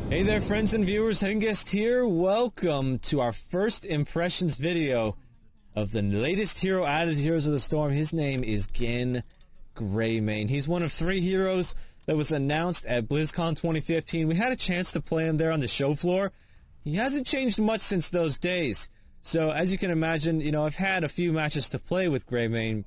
Hey there, friends and viewers, Hengest here. Welcome to our first impressions video of the latest hero added to Heroes of the Storm. His name is Greymane. He's one of 3 heroes that was announced at BlizzCon 2015. We had a chance to play him there on the show floor. He hasn't changed much since those days. So, as you can imagine, you know, I've had a few matches to play with Greymane.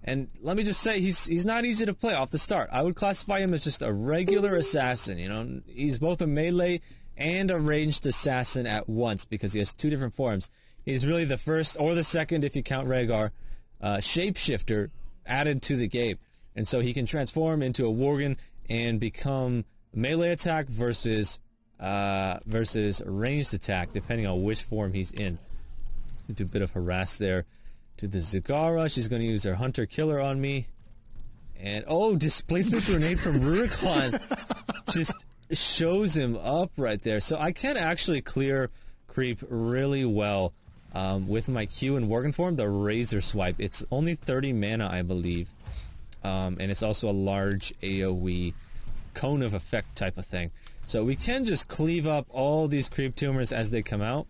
And let me just say, he's not easy to play off the start. I would classify him as just a regular assassin, you know. He's both a melee and a ranged assassin at once, because he has 2 different forms. He's really the first, or the second if you count Rhaegar, shapeshifter added to the game. And so he can transform into a Worgen and become melee attack versus ranged attack, depending on which form he's in. Do a bit of harass there. To the Zagara, she's going to use her Hunter Killer on me. And, oh, Displacement Grenade from Rurikon just shows him up right there. So I can actually clear creep really well with my Q and Worgen form, the Razor Swipe. It's only 30 mana, I believe. And it's also a large AoE cone of effect type of thing. So we can just cleave up all these creep tumors as they come out.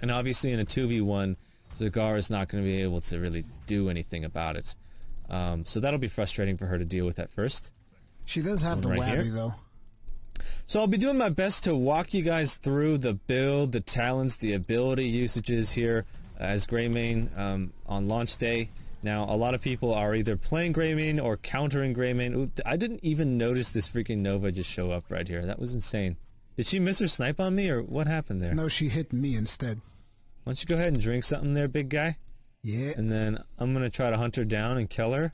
And obviously in a 2v1, Zagara is not going to be able to really do anything about it. So that'll be frustrating for her to deal with at first. She does have the whammy, though. So I'll be doing my best to walk you guys through the build, the talents, the ability usages here as Greymane on launch day. Now, a lot of people are either playing Greymane or countering Greymane. Ooh, I didn't even notice this freaking Nova just show up right here. That was insane. Did she miss her snipe on me, or what happened there? No, she hit me instead. Why don't you go ahead and drink something there, big guy? Yeah. And then I'm gonna try to hunt her down and kill her.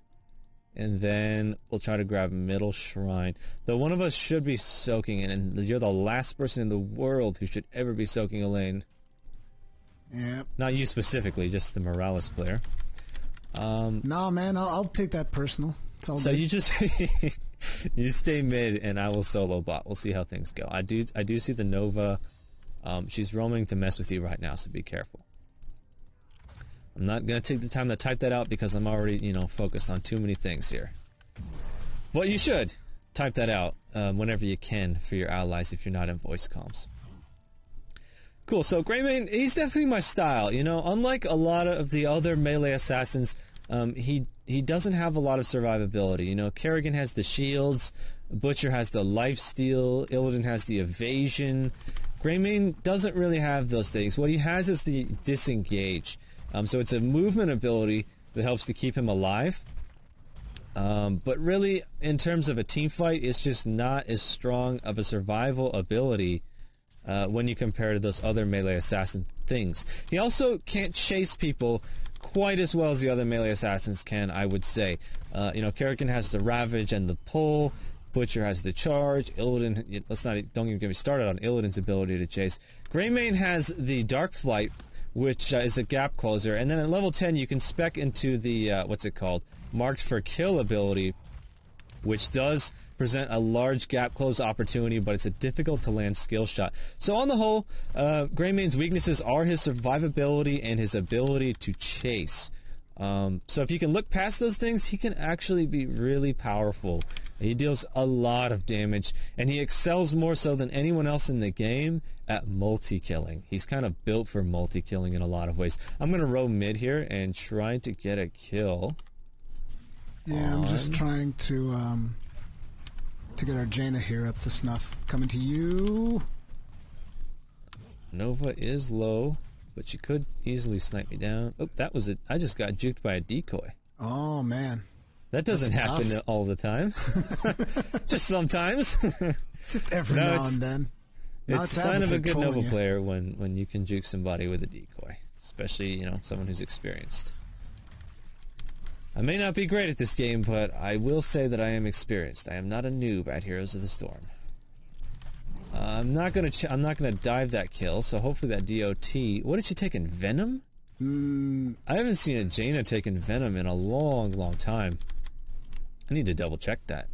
And then we'll try to grab middle shrine. Though one of us should be soaking in, and you're the last person in the world who should ever be soaking a lane. Yeah. Not you specifically, just the Morales player. Nah, man, I'll take that personal. So you just you stay mid, and I will solo bot. We'll see how things go. I do see the Nova. She's roaming to mess with you right now, so be careful. I'm not going to take the time to type that out because I'm already, you know, focused on too many things here. But you should type that out whenever you can for your allies if you're not in voice comms. Cool, so Greymane, he's definitely my style. You know, unlike a lot of the other melee assassins, he doesn't have a lot of survivability. You know, Kerrigan has the shields, Butcher has the lifesteal, Illidan has the evasion. Greymane doesn't really have those things. What he has is the disengage. So it's a movement ability that helps to keep him alive. But really, in terms of a team fight, it's just not as strong of a survival ability when you compare to those other melee assassin things. He also can't chase people quite as well as the other melee assassins can, I would say. You know, Kerrigan has the Ravage and the Pull. Butcher has the charge. Illidan, don't even get me started on Illidan's ability to chase. Greymane has the Dark Flight, which is a gap closer, and then at level 10 you can spec into the, what's it called? Marked for Kill ability, which does present a large gap close opportunity, but it's a difficult to land skill shot. So on the whole, Greymane's weaknesses are his survivability and his ability to chase. So if you can look past those things, he can actually be really powerful. He deals a lot of damage, and he excels more so than anyone else in the game at multi-killing. He's kind of built for multi-killing in a lot of ways. I'm going to roam mid here and try to get a kill. Yeah, I'm just trying to get our Jaina here up to snuff. Coming to you. Nova is low, but she could easily snipe me down. Oh, that was it. I just got juked by a decoy. Oh, man. That doesn't happen all the time. Just sometimes. Just every now and then. It's a sign of a good Nova player when you can juke somebody with a decoy. Especially, you know, someone who's experienced. I may not be great at this game, but I will say that I am experienced. I am not a noob at Heroes of the Storm. I'm not gonna dive that kill, so hopefully that DOT... What did she take in Venom? I haven't seen a Jaina taking Venom in a long, long time. I need to double check that.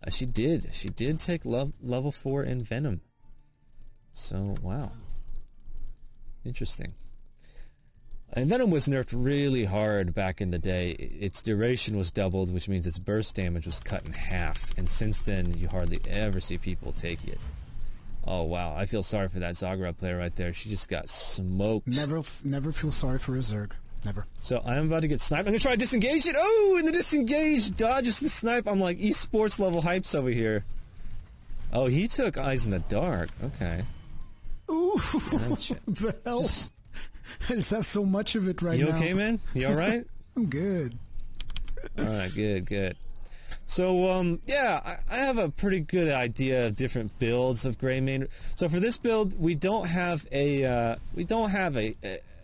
She did. She did take level 4 in Venom. So, wow. Interesting. And Venom was nerfed really hard back in the day. Its duration was doubled, which means its burst damage was cut in half. And since then, you hardly ever see people take it. Oh, wow. I feel sorry for that Zagra player right there. She just got smoked. Never feel sorry for a Zerg. Never. So I'm about to get sniped. I'm going to try to disengage it. Oh, and the disengage dodges the snipe. I'm like esports level hypes over here. Oh, he took Eyes in the Dark. Okay. Ooh, the hell? I just have so much of it right now. You okay, man? You alright? I'm good. Alright, good. So, yeah, I have a pretty good idea of different builds of Greymane. So for this build, we don't have a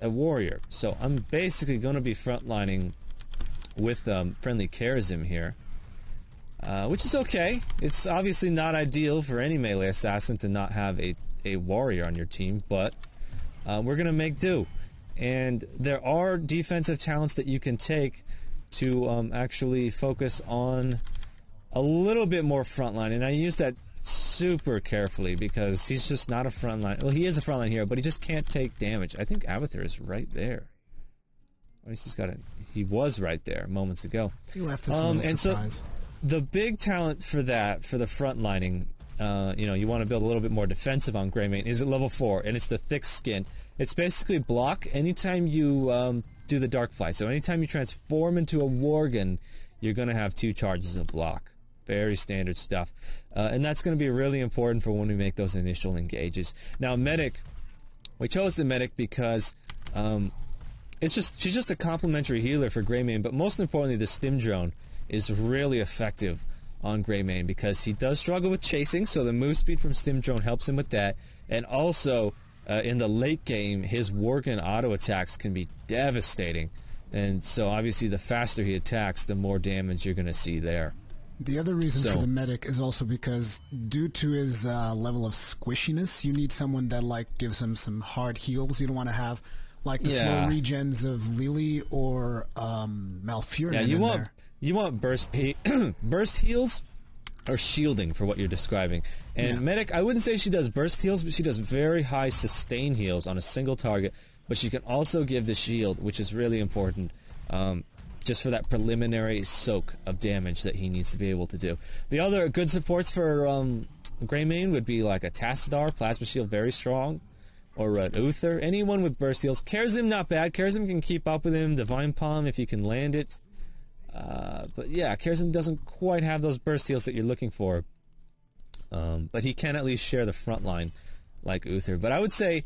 warrior. So I'm basically going to be frontlining with friendly Charism here. Which is okay. It's obviously not ideal for any melee assassin to not have a warrior on your team, but we're going to make do. And there are defensive talents that you can take to actually focus on a little bit more frontline. And I use that super carefully because he's just not a frontline. Well, he is a frontline hero, but he just can't take damage. I think Avatar is right there. Or he's just got it. He was right there moments ago. He left us a little surprise. So the big talent for that, for the frontlining, you know, you want to build a little bit more defensive on Greymane, is at level 4, and it's the Thick Skin. It's basically block anytime you do the Dark Fly. So anytime you transform into a Worgen, you're going to have 2 charges of block. Very standard stuff. And that's going to be really important for when we make those initial engages. Now, Medic, we chose the Medic because she's just a complementary healer for Greymane, but most importantly, the Stim Drone is really effective on Greymane because he does struggle with chasing, so the move speed from Stim Drone helps him with that. And also, in the late game, his Worgen auto attacks can be devastating. And so, obviously, the faster he attacks, the more damage you're going to see there. The other reason for the Medic is also because, due to his level of squishiness, you need someone that gives him some hard heals. You don't want to have the slow regens of Lily or Malfurion. Yeah, you want burst burst heals or shielding for what you're describing. And Medic, I wouldn't say she does burst heals, but she does very high sustain heals on a single target. But she can also give the shield, which is really important. Just for that preliminary soak of damage that he needs to be able to do. The other good supports for Greymane would be like a Tassadar, Plasma Shield, very strong, or an Uther. Anyone with burst heals. Charism, not bad. Charism can keep up with him. Divine Palm, if you can land it. But yeah, Charism doesn't quite have those burst heals that you're looking for. But he can at least share the front line like Uther. But I would say,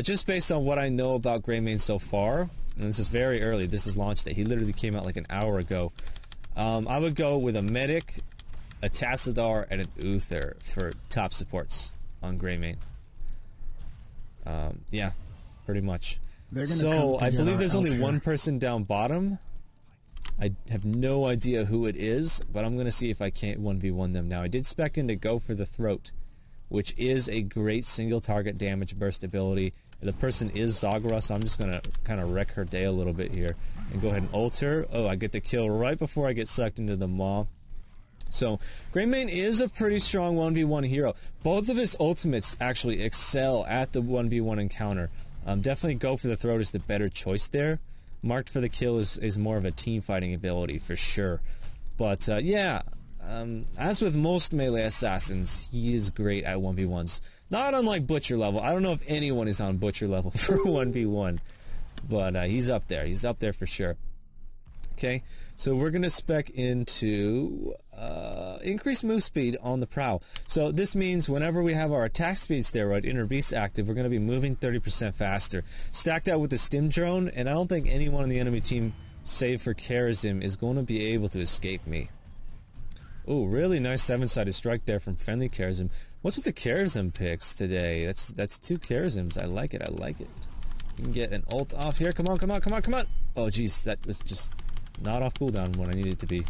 just based on what I know about Greymane so far, and this is very early, this is launch day, he literally came out like an hour ago, I would go with a Medic, a Tassadar, and an Uther for top supports on Greymane. Yeah, pretty much. So, I believe there's only one person down bottom. I have no idea who it is, but I'm going to see if I can't 1v1 them now. I did spec in to go for the Throat, which is a great single target damage burst ability. The person is Zagra, so I'm just going to kind of wreck her day a little bit here and go ahead and ult her. Oh, I get the kill right before I get sucked into the maw. So, Greymane is a pretty strong 1v1 hero. Both of his ultimates actually excel at the 1v1 encounter. Definitely go for the Throat is the better choice there. Marked for the kill is more of a team fighting ability for sure. But yeah, as with most melee assassins, he is great at 1v1s. Not unlike Butcher level. I don't know if anyone is on Butcher level for 1v1, but he's up there. He's up there for sure. Okay, so we're going to spec into increased move speed on the Prowl. So this means whenever we have our attack speed steroid, Inner Beast, active, we're going to be moving 30% faster. Stack that with the Stim Drone, and I don't think anyone on the enemy team, save for Charism, is going to be able to escape me. Oh, really nice 7-sided strike there from friendly Charism. What's with the Charism picks today? That's 2 Charisms. I like it. I like it. You can get an ult off here. Come on, come on, come on, come on. Oh, jeez, that was just not off cooldown when I needed it to be.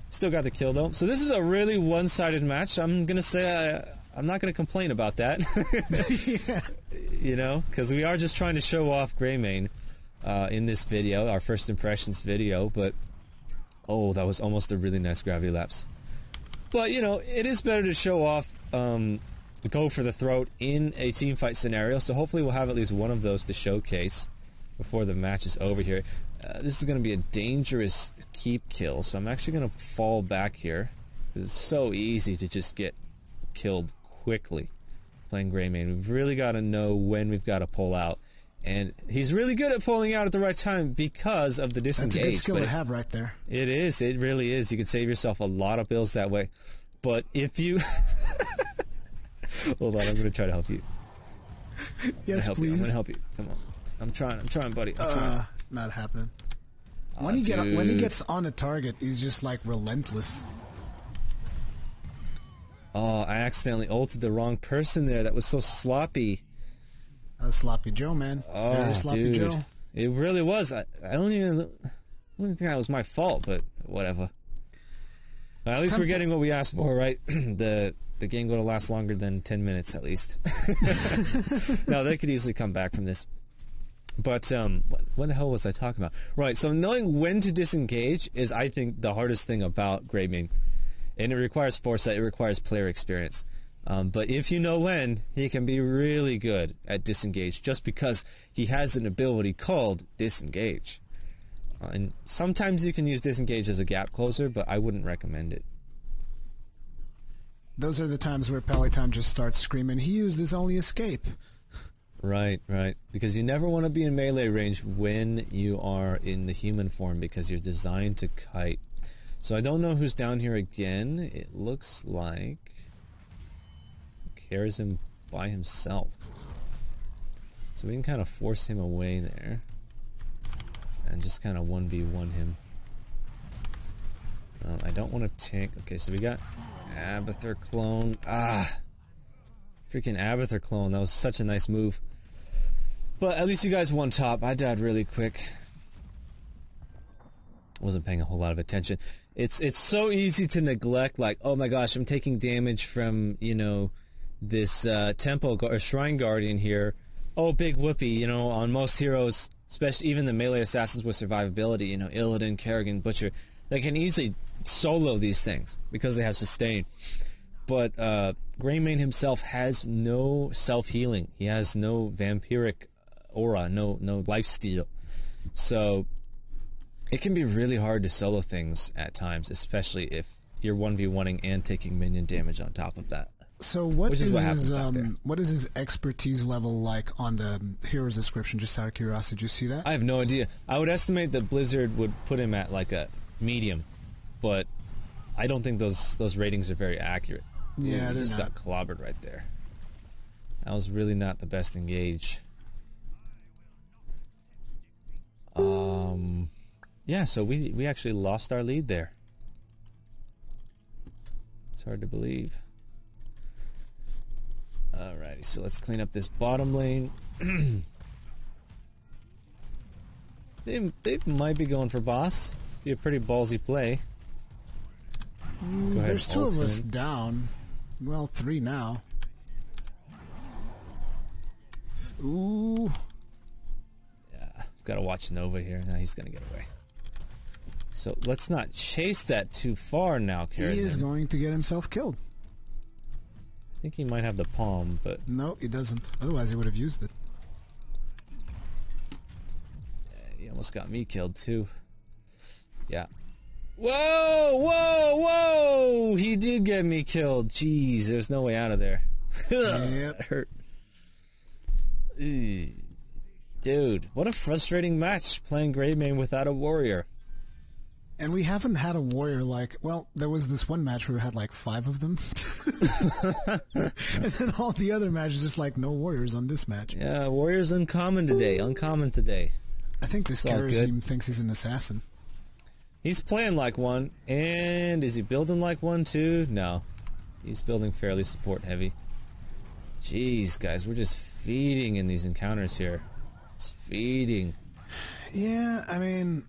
Still got the kill, though. So this is a really one-sided match. I'm going to say I'm not going to complain about that. Yeah. You know, because we are just trying to show off Greymane in this video, our first impressions video, but oh, that was almost a really nice gravity lapse. But, you know, it is better to show off, go for the Throat in a team fight scenario, so hopefully we'll have at least one of those to showcase before the match is over here. This is going to be a dangerous keep kill, so I'm actually going to fall back here. It's so easy to just get killed quickly playing Greymane. We've really got to know when we've got to pull out. And he's really good at pulling out at the right time because of the disengage. That's a good skill to have right there. It is. It really is. You can save yourself a lot of bills that way. But if you... Hold on, I'm going to try to help you. Yes, please. I'm going to help you. Come on. I'm trying, buddy. I'm trying. Not happening. When he gets on a target, he's just like relentless. Oh, I accidentally ulted the wrong person there. That was so sloppy. That was Sloppy Joe, man. Oh, Very sloppy dude. Joe. It really was. I don't think that was my fault, but whatever. At least we're getting what we asked for, right? The game going to last longer than 10 minutes at least. No, they could easily come back from this. But what the hell was I talking about? Right, so knowing when to disengage is, I think, the hardest thing about Greymane. And it requires foresight, it requires player experience. But if you know when, he can be really good at disengage just because he has an ability called disengage. And sometimes you can use disengage as a gap closer, but I wouldn't recommend it. Those are the times where Peloton just starts screaming, he used his only escape. Right, right. Because you never want to be in melee range when you are in the human form because you're designed to kite. So I don't know who's down here again. It looks like... carries him by himself. So we can kind of force him away there. And just kind of 1v1 him. I don't want to tank. Okay, so we got Abathur clone. Ah! Freaking Abathur clone. That was such a nice move. But at least you guys won top. I died really quick. Wasn't paying a whole lot of attention. It's so easy to neglect, like, oh my gosh, I'm taking damage from, you know, this temple or shrine guardian here. Oh, big whoopee, you know, on most heroes, especially even the melee assassins with survivability, you know, Illidan, Kerrigan, Butcher, they can easily solo these things because they have sustain. But Greymane himself has no self-healing. He has no vampiric aura, no lifesteal. So it can be really hard to solo things at times, especially if you're 1v1ing and taking minion damage on top of that. So what is his expertise level like on the hero's description, just out of curiosity? Did you see that? I have no idea. I would estimate that Blizzard would put him at like a medium, but I don't think those ratings are very accurate. Yeah, he just got clobbered right there. That was really not the best engage. Yeah, so we actually lost our lead there. It's hard to believe. Alrighty, so let's clean up this bottom lane. They might be going for boss. Be a pretty ballsy play. There's two of us down. Well, 3 now. Ooh. Yeah, gotta watch Nova here. Now he's gonna get away. So let's not chase that too far now, Kerrigan. He is going to get himself killed. I think he might have the palm, but... No, he doesn't. Otherwise he would have used it. Yeah, he almost got me killed, too. Yeah. Whoa! Whoa! Whoa! He did get me killed. Jeez, there's no way out of there. Yep. That hurt. Dude, what a frustrating match playing Greymane without a warrior. And we haven't had a warrior like... Well, there was this one match where we had like 5 of them. And then all the other matches just like no warriors on this match. Yeah, warrior's uncommon today. Uncommon today. I think this Garrus even thinks he's an assassin. He's playing like one. And is he building like one too? No. He's building fairly support heavy. Jeez, guys, we're just feeding in these encounters here. Just feeding. Yeah, I mean...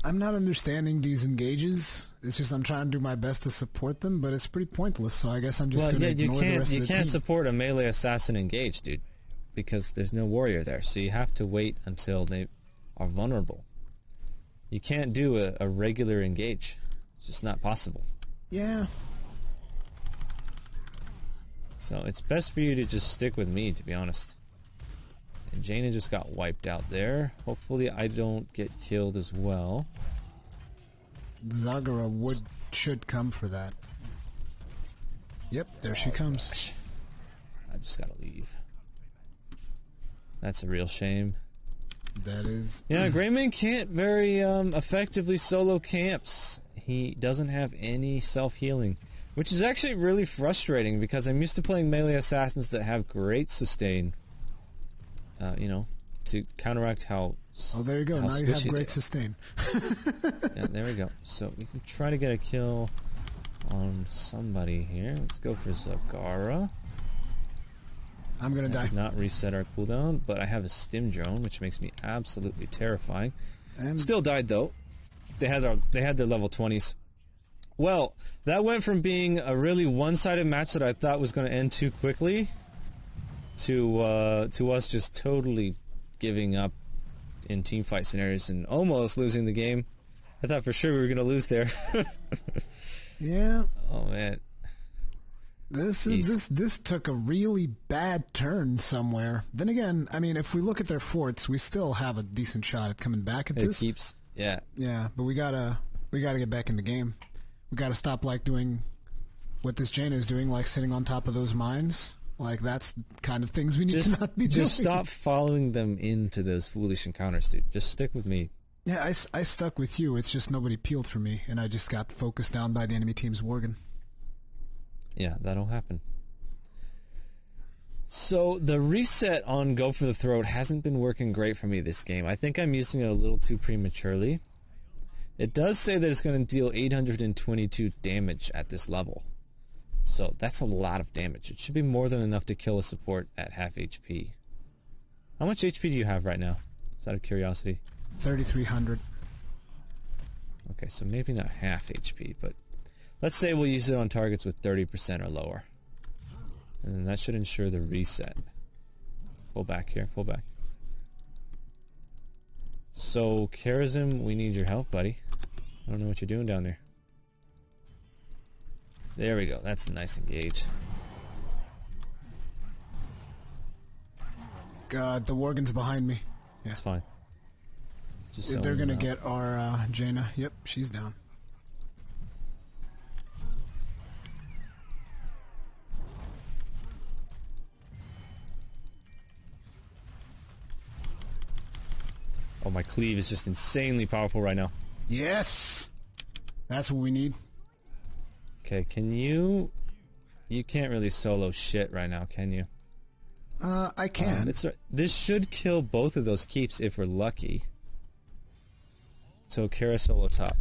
I'm not understanding these engages. It's just I'm trying to do my best to support them, but it's pretty pointless, so I guess I'm just going to ignore the rest of the team. You can't support a melee assassin engage, dude, because there's no warrior there, so you have to wait until they are vulnerable. You can't do a regular engage. It's just not possible. Yeah. So it's best for you to just stick with me, to be honest. And Jaina just got wiped out there. Hopefully I don't get killed as well. Zagara should come for that. Yep, there she comes. Gosh. I just gotta leave. That's a real shame. That is. Yeah, Greymane can't very effectively solo camps. He doesn't have any self-healing, which is actually really frustrating because I'm used to playing melee assassins that have great sustain. You know, to counteract how. Oh, there you go. Now you have great sustain. Yeah, there we go. So we can try to get a kill on somebody here. Let's go for Zagara. I'm gonna die. Did not reset our cooldown, but I have a stim drone, which makes me absolutely terrifying. And still died though. They had their level 20s. Well, that went from being a really one-sided match that I thought was going to end too quickly to us just totally giving up in teamfight scenarios and almost losing the game. I thought for sure we were going to lose there. Yeah. Oh man. This took a really bad turn somewhere. Then again, I mean, if we look at their forts, we still have a decent shot at coming back at this. It keeps, yeah. Yeah, but we gotta get back in the game. We gotta stop like doing what this Jaina is doing, like sitting on top of those mines. Like that's the kind of things we need to not be doing. Just stop following them into those foolish encounters, dude. Just stick with me. Yeah, I stuck with you. It's just nobody peeled for me, and I just got focused down by the enemy team's Worgen. Yeah, that'll happen. So the reset on Go for the Throat hasn't been working great for me this game. I think I'm using it a little too prematurely. It does say that it's going to deal 822 damage at this level. So that's a lot of damage. It should be more than enough to kill a support at half HP. How much HP do you have right now? Just out of curiosity. 3,300. Okay, so maybe not half HP, but let's say we'll use it on targets with 30% or lower. And then that should ensure the reset. Pull back here, pull back. So, Karazim, we need your help, buddy. I don't know what you're doing down there. There we go, that's a nice engage. God, the Worgen's behind me. Yeah. It's fine. Just so they're gonna get our Jaina. Yep, she's down. Oh, my cleave is just insanely powerful right now. Yes! That's what we need. Okay, can you... You can't really solo shit right now, can you? I can. This should kill both of those keeps if we're lucky. So, Kara solo top.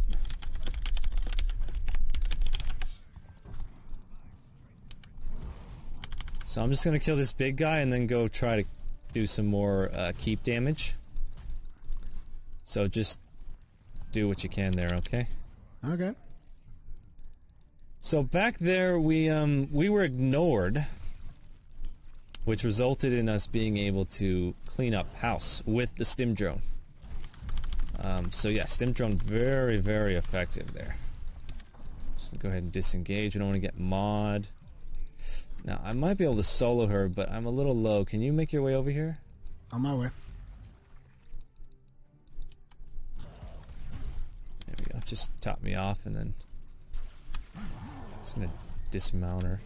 So I'm just gonna kill this big guy and then go try to do some more keep damage. So just do what you can there, okay? Okay. So back there, we were ignored, which resulted in us being able to clean up house with the stim drone. So yeah, stim drone very, very effective there. Just go ahead and disengage. We don't want to get mod. Now I might be able to solo her, but I'm a little low. Can you make your way over here? On my way. There we go. Just top me off and then just gonna dismount her.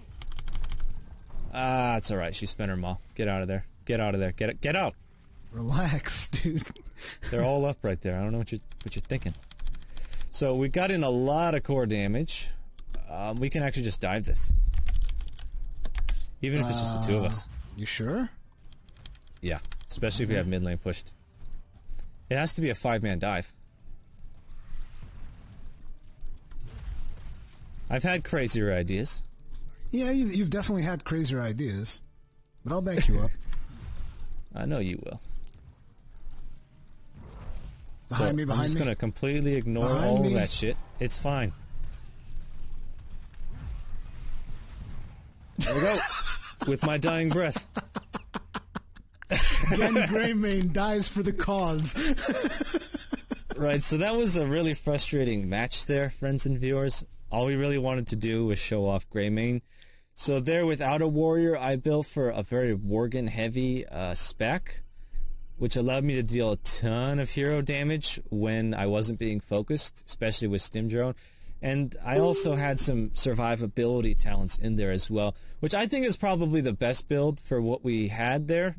Ah, it's alright. She spent her maw. Get out of there. Get out of there. Get out! Relax, dude. They're all up right there. I don't know what you're thinking. So we got in a lot of core damage. We can actually just dive this. Even if it's just the two of us. You sure? Yeah. Especially if we have mid lane pushed. It has to be a 5-man dive. I've had crazier ideas. Yeah, you've definitely had crazier ideas. But I'll back you up. I know you will. Behind me. I'm just going to completely ignore all of that shit. It's fine. There we go. With my dying breath. Again, Greymane dies for the cause. Right, so that was a really frustrating match there, friends and viewers. All we really wanted to do was show off Greymane. So there, without a warrior, I built for a very Worgen-heavy spec. which allowed me to deal a ton of hero damage when I wasn't being focused, especially with Stim Drone. And I also had some survivability talents in there as well, which I think is probably the best build for what we had there.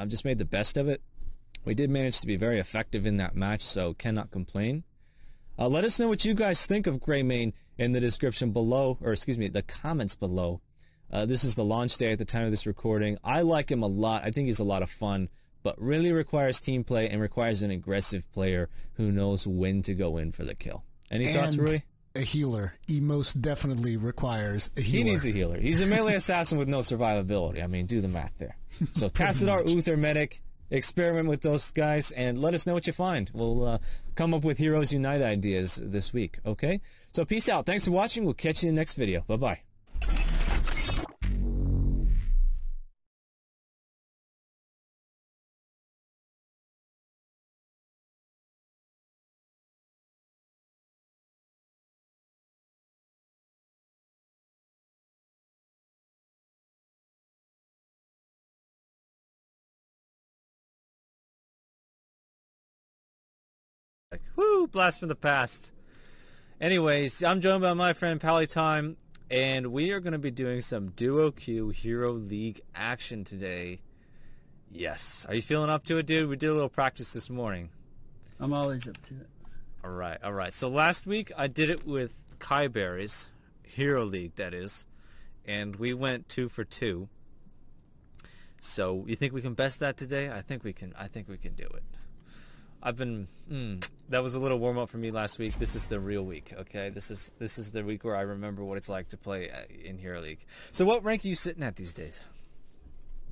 Just made the best of it. We did manage to be very effective in that match, so cannot complain. Let us know what you guys think of Greymane in the description below, or excuse me, the comments below. This is the launch day at the time of this recording. I like him a lot. I think he's a lot of fun, but really requires team play and requires an aggressive player who knows when to go in for the kill. Any thoughts, Rui? A healer. He most definitely requires a healer. He needs a healer. He's a melee assassin with no survivability. I mean, do the math there. So Tassadar, Uther, Medic, experiment with those guys, and let us know what you find. We'll come up with Heroes Unite ideas this week, okay? So peace out. Thanks for watching. We'll catch you in the next video. Bye-bye. Woo! Blast from the past. Anyways, I'm joined by my friend Pally-Time, and we are going to be doing some Duo Q Hero League action today. Yes. Are you feeling up to it, dude? We did a little practice this morning. I'm always up to it. Alright, alright. So last week I did it with Kai Berries, Hero League that is, and we went 2 for 2. So you think we can best that today? I think we can do it. I've been that was a little warm up for me last week. This is the real week, okay? This is the week where I remember what it's like to play in Hero League. So what rank are you sitting at these days?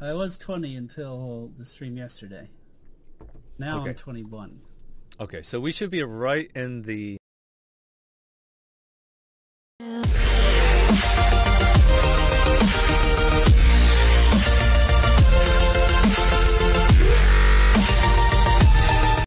I was 20 until the stream yesterday. Now okay. I'm 21. Okay, so we should be right in the